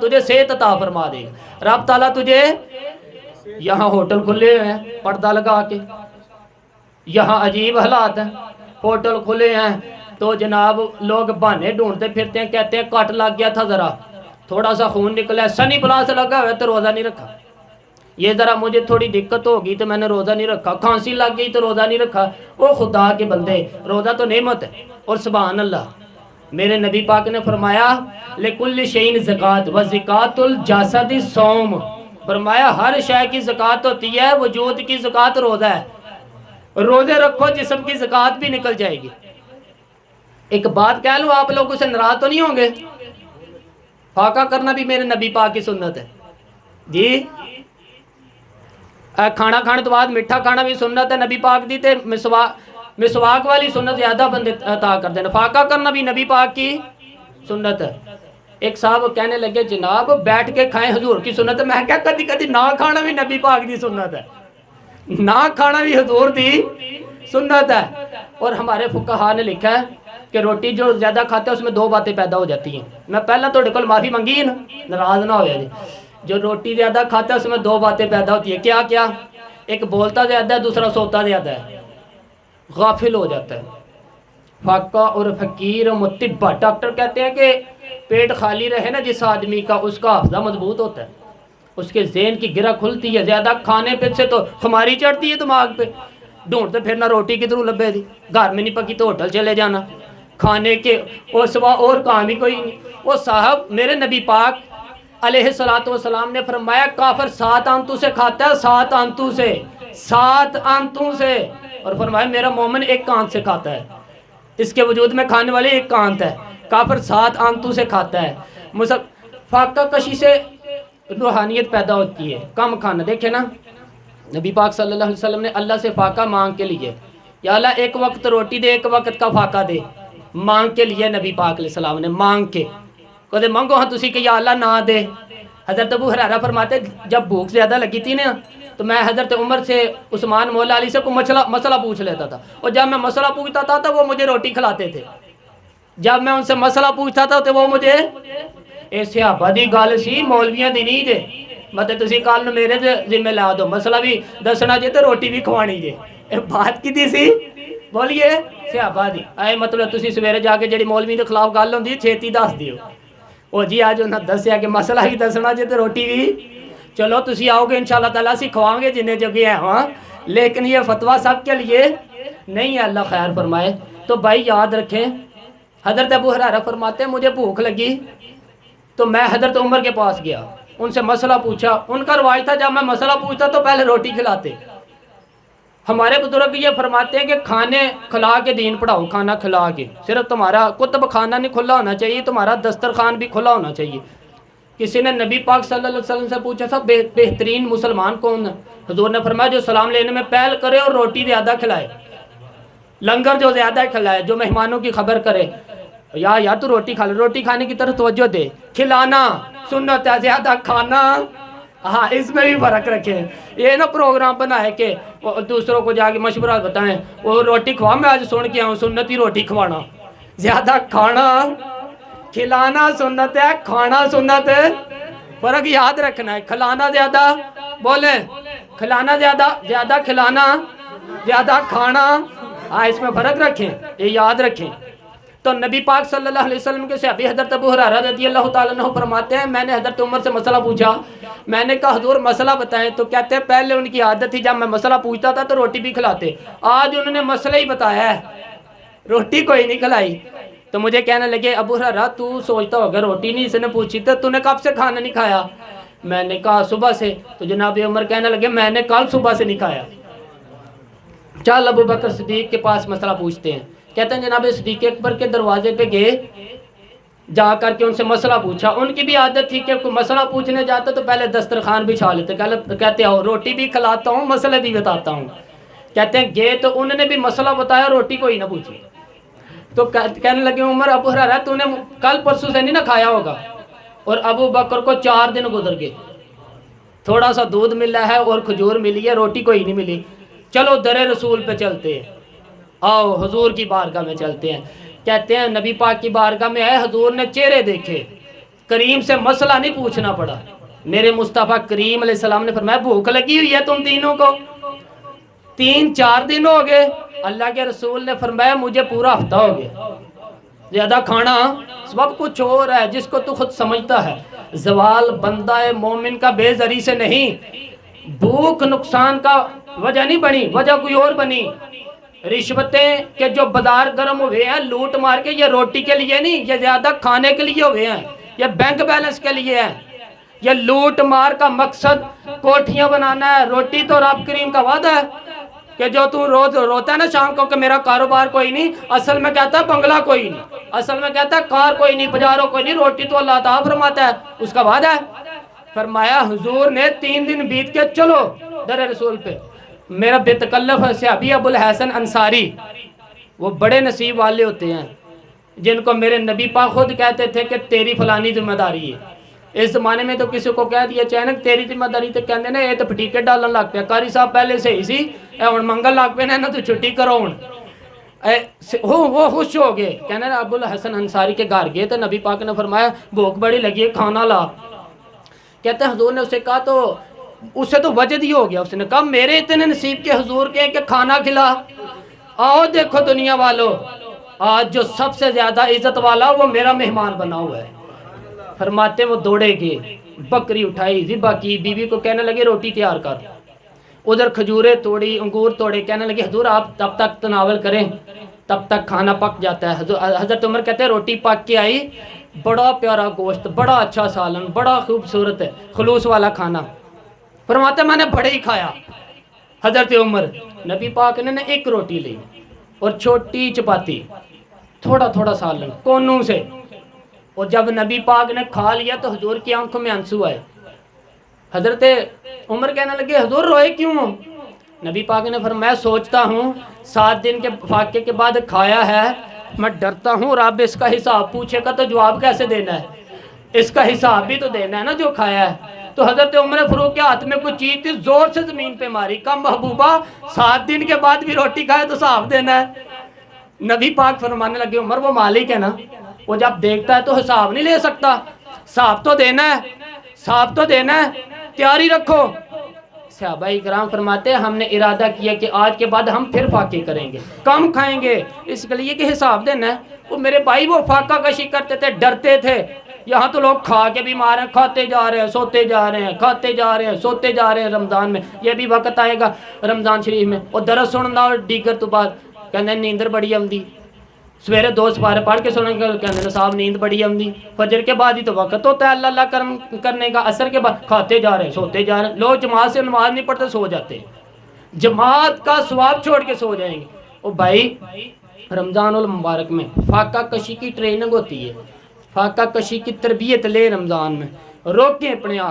تجھے صحت عطا فرما دے گا۔ رب تعالیٰ تجھے یہاں ہوٹل کھلے ہوئے ہیں پردہ لگا کے، یہاں عجیب حالات ہیں، ہوٹل کھلے ہیں تو جناب لوگ بہانے ڈھونڈتے پھرتے ہیں، کہتے ہیں کٹ لگ گیا تھا، ذرا تھوڑا سا خون نکلا ہے، سنی پلاس لگا ہوا ہے تو روزہ نہیں رکھا، یہ ذرا مجھے تھوڑی دقت ہوگی تو میں نے روزہ نہیں رکھا، کھانسی لگ گئی تو روزہ نہیں رکھا۔ وہ خدا کے بندے، روزہ تو نعمت ہے۔ اور سبحان اللہ، میرے نبی پاک نے فرمایا لِكُلِّ شَيْءٍ زکات وَزِکَاتُ الْجَسَدِ صوم، فرمایا ہر شے کی زکات ہوتی ہے، وجود کی زکات روزہ ہے، روزے رکھو جسم کی زکات بھی نکل جائے گی۔ ایک بات کہہ لوں، آپ لوگوں سے ناراض تو نہیں ہوں گے، فاقہ کرنا بھی میرے نبی پاک کی سنت ہے جی، کھانا کھانے تو بعد میٹھا کھانا بھی سنت ہے نبی پاک دی، تے مسواک والی سنت زیادہ بندے عطا کر دینا، فاقہ کرنا بھی نبی پاک کی سنت ہے۔ ایک صاحب کہنے لگے جناب بیٹھ کے کھائیں حضور کی سنت ہے، میں کہا کدی کدی نہ کھانا بھی نبی پاک دی سنت ہے، نہ کھانا بھی حضور دی سنت ہے۔ اور ہمارے فقہاء نے لکھا ہے کہ روٹی جو زیادہ کھاتے ہیں اس میں دو باتیں پیدا ہو جاتی ہیں، میں پہلا تو ڈکل معافی منگی ہے نا، ناراض نہ ہویا جی، جو روٹی زیادہ کھاتا ہے اس میں دو باتیں پیدا ہوتی ہیں، کیا کیا؟ ایک بولتا زیادہ ہے، دوسرا سوتا زیادہ ہے، غافل ہو جاتا ہے۔ فاقہ اور فقیر و متبع، ڈاکٹر کہتے ہیں کہ پیٹ خالی رہے نا جس آدمی کا، اس کا حافظہ مضبوط ہوتا ہے، اس کے ذہن کی گرہ کھلتی ہے، زیادہ کھانے پہ سے تو خماری چڑھتی ہے دماغ پہ، ڈھونڈتے پھرنا روٹی کدھروں لبے دی، گھر میں نہیں پکی تو ہوٹل چلے جانا کھانے کے، اور سوا اور کام ہی کوئی نہیں۔ وہ صاحب میرے نبی پاک علیہ السلام نے فرمایا کافر 7 آنتوں سے کھاتا ہے، 7 آنتوں سے، 7 آنتوں سے، اور فرمایا میرا مومن 1 کانت سے کھاتا ہے، اس کے وجود میں کھانے والے 1 کانت ہے، کافر 7 آنتوں سے کھاتا ہے۔ فاقہ کشی سے روحانیت پیدا ہوتی ہے، کم کھانا۔ دیکھیں نا نبی پاک صلی اللہ علیہ وسلم نے اللہ سے فاقہ مانگ کے لیے، یا اللہ 1 وقت روٹی دے، 1 وقت کا فاقہ دے، مانگ کے لیے نبی پاک علیہ السلام نے مانگ کے، کہتے مانگو ہاں تسی کہ یا اللہ نہ دے۔ حضرت ابو ہریرہ فرماتے جب بھوک زیادہ لگی تھی نا تو میں حضرت عمر سے، عثمان مولا علی سے کوئی مسئلہ پوچھ لیتا تھا، اور جب میں مسئلہ پوچھتا تھا تو وہ مجھے روٹی کھلاتے تھے، جب میں ان سے مسئلہ پوچھتا تھا تو وہ مجھے صحابہ دی گل سی، مولویاں دی نہیں جے، مطلب تسی کل نو میرے ذمہ لا دو، مسئلہ بھی دسنا جے تو روٹی بھی کھوانی جے۔ بات کی دی سی بولیے صحابہ دی، اے مطلب تسی سویرے جا کے جڑی مولوی دے خلاف گل ہوندی چھیتی دس دیو، او جی آج انہاں دسیا کہ مسئلہ ہی دسنا جے تو روٹی بھی، چلو تسی آؤ گے انشاءاللہ تعالیٰ سکھواؤں گے جنہیں جگہ ہیں ہاں، لیکن یہ فتویٰ سب کے لیے نہیں ہے، اللہ خیر فرمائے۔ تو بھائی یاد رکھیں، حضرت ابو ہریرہ فرماتے ہیں مجھے بھوک لگی تو میں حضرت عمر کے پاس گیا، ان سے مسئلہ پوچھا، ان کا رواج تھا جب میں مسئلہ پوچھتا تو پہلے روٹی کھلاتے۔ ہمارے بزرگ یہ فرماتے ہیں کہ کھانے کھلا کے دین پڑھاؤ، کھانا کھلا کے، صرف تمہارا کتب خانہ نہیں کھلا ہونا چاہیے، تمہارا دسترخوان بھی کھلا ہونا چاہیے۔ کسی نے نبی پاک صلی اللہ علیہ وسلم سے پوچھا تھا بہترین مسلمان کون ہے؟ حضور نے فرمایا جو سلام لینے میں پہل کرے اور روٹی زیادہ کھلائے، لنگر جو زیادہ کھلائے، جو مہمانوں کی خبر کرے، یا تو روٹی کھا لے، روٹی کھانے کی طرف توجہ دے، کھلانا سنت ہے، زیادہ کھانا ہاں اس میں بھی فرق رکھیں، یہ نا پروگرام بنائے کہ دوسروں کو جا کے مشورہ بتائیں وہ روٹی کھوا، میں آج سن کے آؤں سنت ہی روٹی کھوانا، زیادہ کھانا، کھلانا سنت ہے، کھانا سنت ہے، فرق یاد رکھنا ہے، کھلانا زیادہ بولیں، کھلانا زیادہ کھلانا، زیادہ کھانا، ہاں اس میں فرق رکھیں، یہ یاد رکھیں۔ تو نبی پاک صلی اللہ علیہ وسلم کے صحابی حضرت ابو ہریرہ رضی اللہ تعالیٰ عنہ فرماتے ہیں میں نے حضرت عمر سے مسئلہ پوچھا، میں نے کہا حضور مسئلہ بتائیں، تو کہتے ہیں پہلے ان کی عادت تھی جب میں مسئلہ پوچھتا تھا تو روٹی بھی کھلاتے، آج انہوں نے مسئلہ ہی بتایا ہے، روٹی کوئی نہیں کھلائی۔ تو مجھے کہنے لگے ابو ہریرہ تو سوچتا ہوگا روٹی نہیں اس نے پوچھی تو نے کب سے کھانا نہیں کھایا؟ میں نے کہا صبح سے۔ تو جناب عمر کہنے لگے میں نے کل صبح سے نہیں کھایا، چل ابو بکر صدیق کے پاس مسئلہ پوچھتے ہیں۔ کہتے ہیں جناب صدیق اکبر کے دروازے پہ گئے، جا کر کے ان سے مسئلہ پوچھا، ان کی بھی عادت تھی کہ کوئی مسئلہ پوچھنے جاتا تو پہلے دسترخوان بچھا لیتے، کہتے ہو روٹی بھی کھلاتا ہوں مسئلہ بھی بتاتا ہوں۔ کہتے ہیں گئے تو انہوں نے بھی مسئلہ بتایا، روٹی کوئی نہ پوچھی، تو کہنے لگے عمر ابو ہریرہ تو نے کل پرسوں سے نہیں نہ کھایا ہوگا، اور ابو بکر کو 4 دن گزر گئے، تھوڑا سا دودھ ملا ہے اور کھجور ملی ہے، روٹی کوئی نہیں ملی، چلو در رسول پہ چلتے ہیں، آؤ حضور کی بارگاہ میں چلتے ہیں۔ کہتے ہیں نبی پاک کی بارگاہ میں آئے، حضور نے چہرے دیکھے، کریم سے مسئلہ نہیں پوچھنا پڑا. میرے مصطفیٰ کریم علیہ السلام نے فرمایا بھوک لگی ہوئی ہے تم تینوں کو؟ 3-4 دن ہو گئے. اللہ کے رسول نے فرمایا مجھے پورا ہفتہ ہو گیا. زیادہ کھانا سبب کچھ اور ہے جس کو تو خود سمجھتا ہے. زوال بندہ مومن کا بے ذری سے نہیں. بھوک نقصان کا وجہ نہیں بنی، وجہ کوئی اور بنی. رشوتیں کہ جو بازار گرم ہوئے ہیں لوٹ مار کے، یہ روٹی کے لیے نہیں، یہ زیادہ کھانے کے لیے ہوئے ہیں، یہ بینک بیلنس کے لیے ہیں. یہ لوٹ مار کا مقصد کوٹھیاں بنانا ہے. روٹی تو رب کریم کا وعدہ ہے کہ جو تو روز روتا ہے نا شام کو کہ میرا کاروبار کوئی نہیں، اصل میں کہتا ہے بنگلہ کوئی نہیں، اصل میں کہتا ہے کار کوئی نہیں، پجارو کوئی نہیں، روٹی تو اللہ تعالیٰ فرماتا ہے، اس کا وعدہ ہے. فرمایا حضور نے 3 دن بیت کے چلو در رسول پہ. میرا بے تکلف ہے صحابی ابو الحسن انصاری، وہ بڑے نصیب والے ہوتے ہیں جن کو میرے نبی پاک خود کہتے تھے کہ تیری فلانی ذمہ داری ہے. اس زمانے میں تو کسی کو کہہ دیا چینک تیری ذمہ داری تے کہندے نے اے تے پھٹیکے ڈالن لگ پیا. قاری صاحب پہلے صحیح سی، اے ہن منگل لگ پے نا تو چھٹی کرو ہن. وہ خوش ہو گئے. کہنے ابو الحسن انصاری کے گھر گئے تو نبی پاک نے فرمایا بھوک بڑی لگی ہے کھانا لا. کہتے ہیں حضور نے اسے کہا تو اسے تو وجد ہی ہو گیا. اس نے کہا میرے اتنے نصیب کے حضور کے کہ کھانا کھلا. آؤ دیکھو دنیا والو، آج جو سب سے زیادہ عزت والا وہ میرا مہمان بنا ہوا ہے. فرماتے وہ دوڑے گئے، بکری اٹھائی، ذبح کی، بیوی کو کہنے لگے روٹی تیار کر. ادھر کھجورے توڑی، انگور توڑے، کہنے لگے حضور آپ تب تک تناول کریں تب تک کھانا پک جاتا ہے. حضرت عمر کہتے ہیں روٹی پک کے آئی، بڑا پیارا گوشت، بڑا اچھا سالن، بڑا خوبصورت ہے خلوص والا کھانا. فرماتے میں نے بڑے ہی کھایا. حضرت عمر، نبی پاک نے ایک روٹی لی اور چھوٹی چپاتی، تھوڑا تھوڑا سالن کونوں سے. اور جب نبی پاک نے کھا لیا تو حضور کی آنکھوں میں آنسو آئے. حضرت عمر کہنے لگے حضور روئے کیوں ہو؟ نبی پاک نے فرمایا سوچتا ہوں 7 دن کے فاقے کے بعد کھایا ہے، میں ڈرتا ہوں رب اس کا حساب پوچھے گا تو جواب کیسے دینا ہے، اس کا حساب بھی تو دینا ہے نا جو کھایا ہے. تو حضرت عمر فاروق کے ہاتھ میں کوئی چیز تھی، زور سے زمین پہ ماری. کم محبوبہ 7 دن کے بعد بھی روٹی کھائے تو حساب دینا ہے. نبی پاک فرمانے لگے عمر وہ مالک ہے نا، وہ جب دیکھتا ہے تو حساب نہیں لے سکتا، حساب تو دینا ہے، حساب تو دینا ہے، تیاری رکھو. صحابہ کرام فرماتے ہیں ہم نے ارادہ کیا کہ آج کے بعد ہم پھر فاقے کریں گے، کم کھائیں گے، اس کے لیے کہ حساب دینا ہے. وہ میرے بھائی وہ فاقہ کشی کرتے تھے، ڈرتے تھے. یہاں تو لوگ کھا کے بیمار ہیں، کھاتے جا رہے ہیں سوتے جا رہے ہیں، کھاتے جا رہے ہیں سوتے جا رہے ہیں. رمضان میں یہ بھی وقت آئے گا رمضان شریف میں اور درس سننا اور دیگر تو بعد کہنے نیندر بڑی آمدی. سویرے 2 سپارے پڑھ کے سنیں گے کہنے صاحب نیند بڑی آمدی. فجر کے بعد ہی تو وقت ہوتا ہے اللہ اللہ کرم کرنے کا. عصر کے بعد کھاتے جا رہے ہیں سوتے جا رہے ہیں. لوگ جماعت سے نماز نہیں پڑھتے سو جاتے ہیں، جماعت کا ثواب چھوڑ کے سو جائیں گے. او بھائی رمضان المبارک میں فاقہ کشی کی ٹریننگ ہوتی ہے، فاقہ کشی کی تربیت لے رمضان میں. روکیں اپنے آپ